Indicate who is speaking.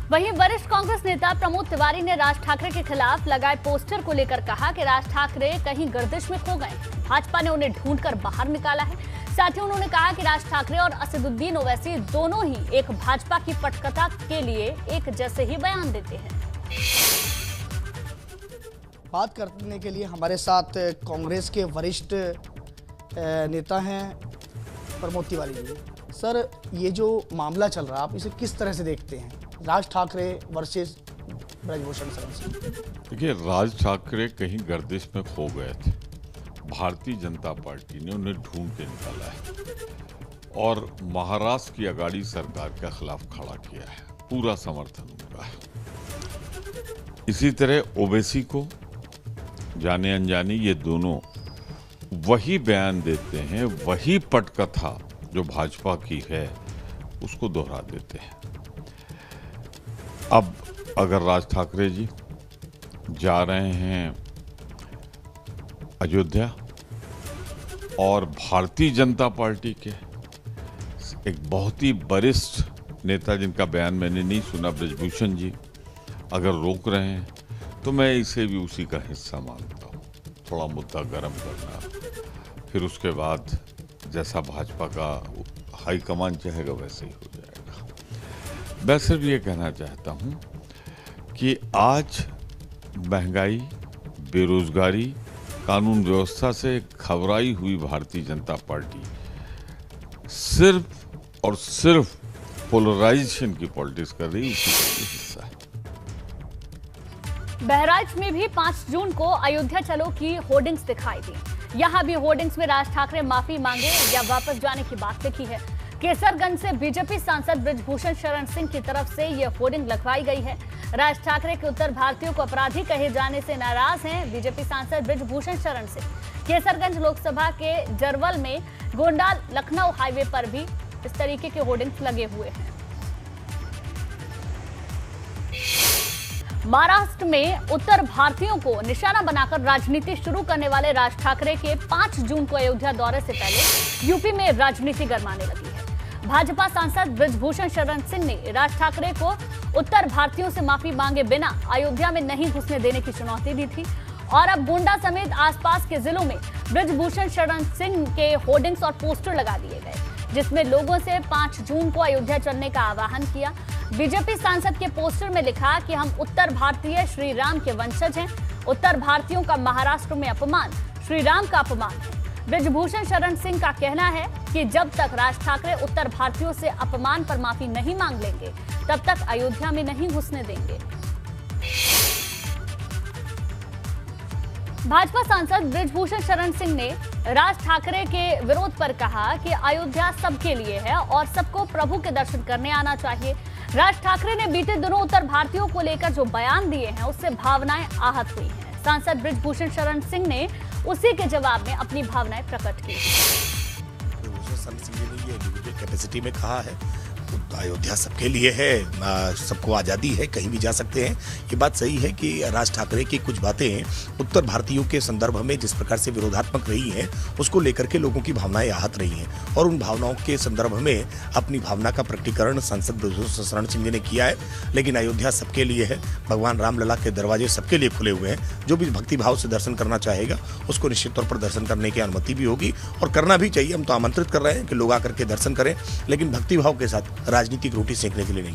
Speaker 1: वहीं वरिष्ठ कांग्रेस नेता प्रमोद तिवारी ने राज ठाकरे के खिलाफ लगाए पोस्टर को लेकर कहा कि राज ठाकरे कहीं गर्दिश में खो गए, भाजपा ने उन्हें ढूंढकर बाहर निकाला है। साथ ही उन्होंने कहा कि राज ठाकरे और असदुद्दीन ओवैसी दोनों ही एक भाजपा की पटकथा के लिए एक जैसे ही बयान देते हैं।
Speaker 2: बात करने के लिए हमारे साथ कांग्रेस के वरिष्ठ नेता हैं प्रमोद तिवारी जी। सर, ये जो मामला चल रहा है आप इसे किस तरह से देखते हैं, राज ठाकरे वर्सेस ब्रजभूषण शरण सिंह?
Speaker 3: देखिए, राज ठाकरे कहीं गर्दिश में खो गए थे, भारतीय जनता पार्टी ने उन्हें ढूंढ के निकाला है और महाराष्ट्र की अगाड़ी सरकार के खिलाफ खड़ा किया है, पूरा समर्थन उनका है। इसी तरह ओवैसी को जाने अनजाने ये दोनों वही बयान देते हैं, वही पटकथा जो भाजपा की है उसको दोहरा देते हैं। अब अगर राज ठाकरे जी जा रहे हैं अयोध्या और भारतीय जनता पार्टी के एक बहुत ही वरिष्ठ नेता जिनका बयान मैंने नहीं सुना, ब्रजभूषण जी, अगर रोक रहे हैं तो मैं इसे भी उसी का हिस्सा मानता हूँ। थोड़ा मुद्दा गर्म करना, फिर उसके बाद जैसा भाजपा का हाईकमान चाहेगा वैसे ही हो जाएगा। मैं सिर्फ ये कहना चाहता हूँ कि आज महंगाई, बेरोजगारी, कानून व्यवस्था से घबराई हुई भारतीय जनता पार्टी सिर्फ और सिर्फ पोलराइजेशन की पॉलिटिक्स कर रही है, उसी का हिस्सा है।
Speaker 1: बहराइच में भी 5 जून को अयोध्या चलो की होर्डिंग्स दिखाई दी। यहां भी होर्डिंग्स में राज ठाकरे माफी मांगे या वापस जाने की बात लिखी है। केसरगंज से बीजेपी सांसद ब्रजभूषण शरण सिंह की तरफ से यह होर्डिंग लगवाई गई है। राज ठाकरे के उत्तर भारतीयों को अपराधी कहे जाने से नाराज हैं बीजेपी सांसद ब्रजभूषण शरण सिंह। केसरगंज लोकसभा के जरवल में गोंडा लखनऊ हाईवे पर भी इस तरीके के होर्डिंग्स लगे हुए हैं। महाराष्ट्र में उत्तर भारतीयों को निशाना बनाकर राजनीति शुरू करने वाले राज ठाकरे के 5 जून को अयोध्या दौरे से पहले यूपी में राजनीति गरमाने लगी है। भाजपा सांसद ब्रजभूषण शरण सिंह ने राज ठाकरे को उत्तर भारतीयों से माफी मांगे बिना अयोध्या में नहीं घुसने देने की चुनौती दी थी और अब गोंडा समेत आसपास के जिलों में ब्रजभूषण शरण सिंह के होर्डिंग्स और पोस्टर लगा दिए गए, जिसमें लोगों से 5 जून को अयोध्या चलने का आह्वान किया। बीजेपी सांसद के पोस्टर में लिखा कि हम उत्तर भारतीय श्री राम के वंशज हैं। उत्तर भारतीयों का महाराष्ट्र में अपमान श्री राम का अपमान है। ब्रजभूषण शरण सिंह का कहना है कि जब तक राज ठाकरे उत्तर भारतीयों से अपमान पर माफी नहीं मांग लेंगे तब तक अयोध्या में नहीं घुसने देंगे। भाजपा सांसद ब्रजभूषण शरण सिंह ने राज ठाकरे के विरोध पर कहा कि अयोध्या सबके लिए है और सबको प्रभु के दर्शन करने आना चाहिए। राज ठाकरे ने बीते दिनों उत्तर भारतीयों को लेकर जो बयान दिए हैं उससे भावनाएं आहत हुई हैं। सांसद ब्रजभूषण शरण सिंह ने उसी के जवाब में अपनी भावनाएं प्रकट की।
Speaker 4: शरण सिंह जी ने ये इंडिविजुअल कैपेसिटी में कहा है, तो अयोध्या सबके लिए है, सबको आज़ादी है, कहीं भी जा सकते हैं। ये बात सही है कि राज ठाकरे की कुछ बातें उत्तर भारतीयों के संदर्भ में जिस प्रकार से विरोधात्मक रही हैं, उसको लेकर के लोगों की भावनाएं आहत रही हैं और उन भावनाओं के संदर्भ में अपनी भावना का प्रकटीकरण सांसद ब्रजभूषण शरण सिंह जी ने किया है। लेकिन अयोध्या सबके लिए है, भगवान रामलला के दरवाजे सबके लिए खुले हुए हैं। जो भी भक्तिभाव से दर्शन करना चाहेगा उसको निश्चित तौर पर दर्शन करने की अनुमति भी होगी और करना भी चाहिए। हम तो आमंत्रित कर रहे हैं कि लोग आकर के दर्शन करें, लेकिन भक्तिभाव के साथ, राजनीतिक रोटी सेकने के लिए नहीं।